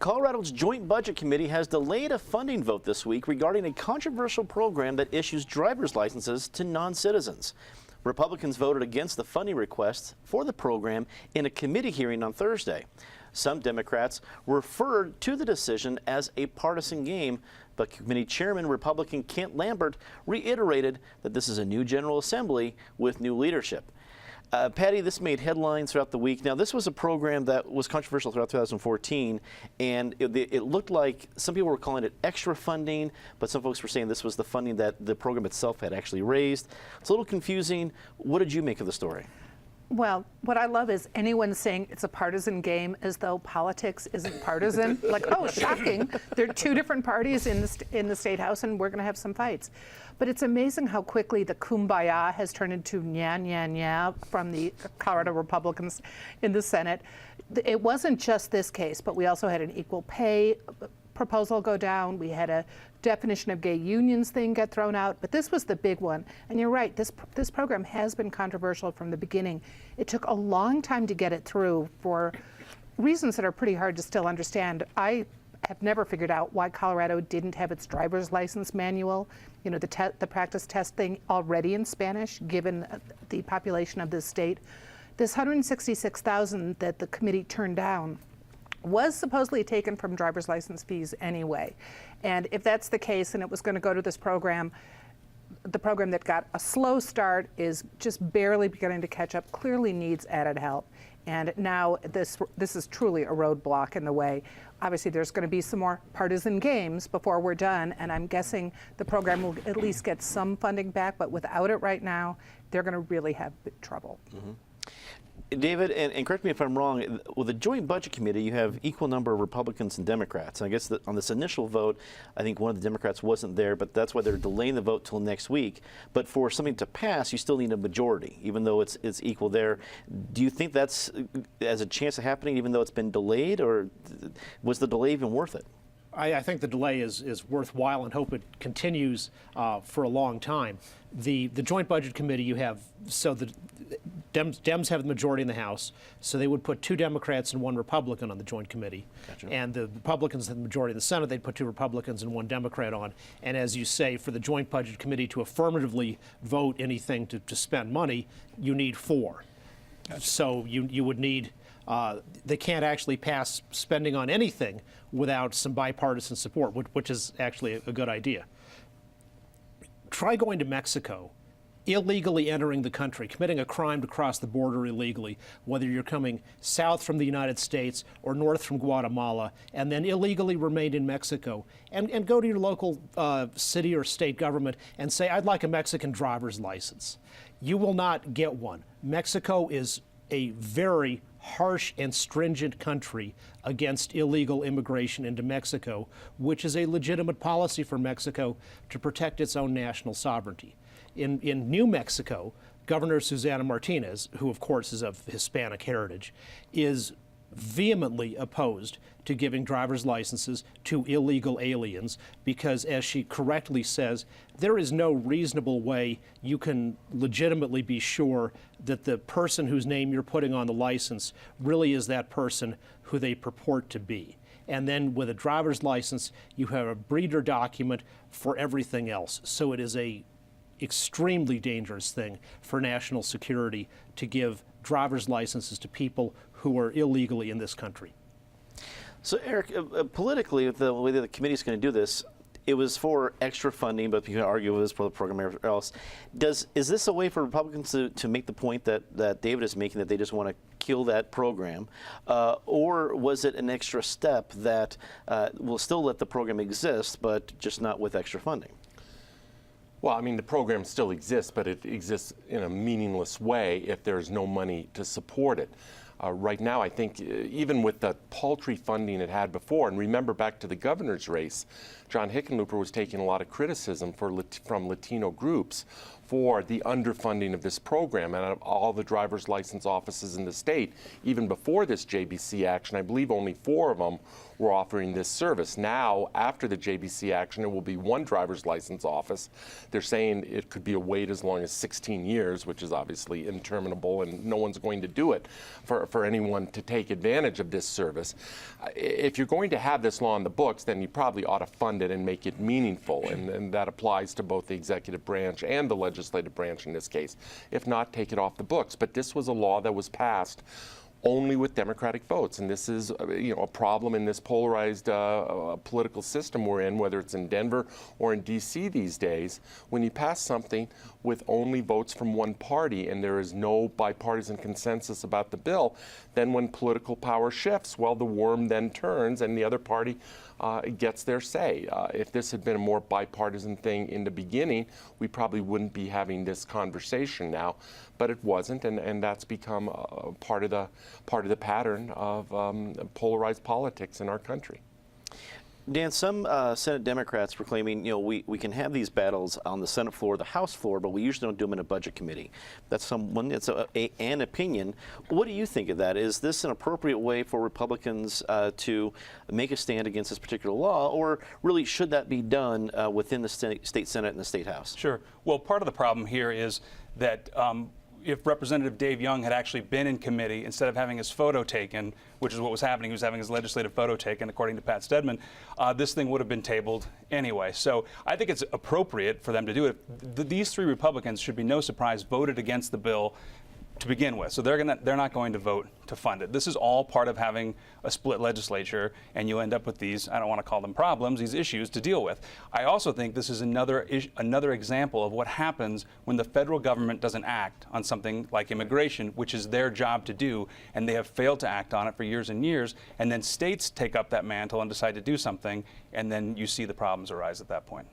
Colorado's Joint Budget Committee has delayed a funding vote this week regarding a controversial program that issues driver's licenses to non-citizens. Republicans voted against the funding request for the program in a committee hearing on Thursday. Some Democrats referred to the decision as a partisan game, but committee chairman Republican Kent Lambert reiterated that this is a new General Assembly with new leadership. Patty, this made headlines throughout the week. Now, this was a program that was controversial throughout 2014, and it looked like some people were calling it extra funding, but some folks were saying this was the funding that the program itself had actually raised. It's a little confusing. What did you make of the story? Well, what I love is anyone saying it's a partisan game as though politics isn't partisan. Like, oh, shocking. There are two different parties in the State House, and we're going to have some fights. But it's amazing how quickly the kumbaya has turned into nya, nya, nya from the Colorado Republicans in the Senate. It wasn't just this case, but we also had an equal pay proposal go down. We had a definition of gay unions thing get thrown out, but this was the big one. And you're right, this program has been controversial from the beginning. It took a long time to get it through for reasons that are pretty hard to still understand. I have never figured out why Colorado didn't have its driver's license manual, you know, the practice test thing already in Spanish, given the population of this state. This 166,000 that the committee turned down was supposedly taken from driver's license fees anyway. And if that's the case and it was going to go to this program, the program that got a slow start is just barely beginning to catch up, clearly needs added help. And now this is truly a roadblock in the way. Obviously, there's going to be some more partisan games before we're done, and I'm guessing the program will at least get some funding back, but without it right now, they're going to really have big trouble. Mm-hmm. David, and correct me if I'm wrong, with the Joint Budget Committee, you have equal number of Republicans and Democrats. And I guess on this initial vote, I think one of the Democrats wasn't there, but that's why they're delaying the vote till next week. But for something to pass, you still need a majority, even though it's equal there. Do you think that's as a chance of happening, even though it's been delayed, or was the delay even worth it? I think the delay is worthwhile and hope it continues for a long time. The Joint Budget Committee, you have, so the Dems have the majority in the House, so they would put 2 Democrats and 1 Republican on the Joint Committee. Gotcha. And the Republicans have the majority in the Senate, they'd put 2 Republicans and 1 Democrat on. And as you say, for the Joint Budget Committee to affirmatively vote anything to spend money, you need 4. Gotcha. So you would need, they can't actually pass spending on anything without some bipartisan support, which is actually a good idea. Try going to Mexico, illegally entering the country, committing a crime to cross the border illegally, whether you're coming south from the United States or north from Guatemala, and then illegally remained in Mexico, and go to your local city or state government and say, I'd like a Mexican driver's license. You will not get one. Mexico is a very harsh and stringent country against illegal immigration into Mexico, which is a legitimate policy for Mexico to protect its own national sovereignty. In New Mexico, Governor Susana Martinez, who of course is of Hispanic heritage, is vehemently opposed to giving driver's licenses to illegal aliens because, as she correctly says, there is no reasonable way you can legitimately be sure that the person whose name you're putting on the license really is that person who they purport to be. And then with a driver's license, you have a breeder document for everything else. So it is a extremely dangerous thing for national security to give driver's licenses to people who are illegally in this country. So, Eric, politically, the way that the committee is going to do this, it was for extra funding, but you can argue it was for the program or else. Is this a way for Republicans to make the point that David is making, that they just want to kill that program? Or was it an extra step that will still let the program exist, but just not with extra funding? Well, I mean, the program still exists, but it exists in a meaningless way if there's no money to support it. Right now, I think even with the paltry funding it had before, and remember back to the governor's race, John Hickenlooper was taking a lot of criticism from Latino groups for the underfunding of this program. And out of all the driver's license offices in the state, even before this JBC action, I believe only 4 of them were offering this service. Now, after the JBC action, it will be 1 driver's license office. They're saying it could be a wait as long as 16 years, which is obviously interminable, and no one's going to do it for anyone to take advantage of this service. If you're going to have this law in the books, then you probably ought to fund it and make it meaningful, and that applies to both the executive branch and the legislative branch in this case. If not, take it off the books. But this was a law that was passed only with Democratic votes, and this is a problem in this polarized political system we're in, whether it's in Denver or in D.C. these days. When you pass something with only votes from one party and there is no bipartisan consensus about the bill, then when political power shifts, well, the worm then turns and the other party gets their say. If this had been a more bipartisan thing in the beginning, we probably wouldn't be having this conversation now, but it wasn't, and that's become part of the pattern of polarized politics in our country. Dan, some Senate Democrats were claiming, we can have these battles on the Senate floor, the House floor, but we usually don't do them in a budget committee. That's an opinion. What do you think of that? Is this an appropriate way for Republicans to make a stand against this particular law, or really should that be done within the state Senate and the state House? Sure. Well, part of the problem here is that if Representative Dave Young had actually been in committee, instead of having his photo taken, which is what was happening, he was having his legislative photo taken, according to Pat Stedman, this thing would have been tabled anyway. So I think it's appropriate for them to do it. These 3 Republicans, should be no surprise, voted against the bill to begin with. So they're not going to vote to fund it. This is all part of having a split legislature, and you end up with these, I don't want to call them problems, these issues to deal with. I also think this is another example of what happens when the federal government doesn't act on something like immigration, which is their job to do, and they have failed to act on it for years and years, and then states take up that mantle and decide to do something, and then you see the problems arise at that point.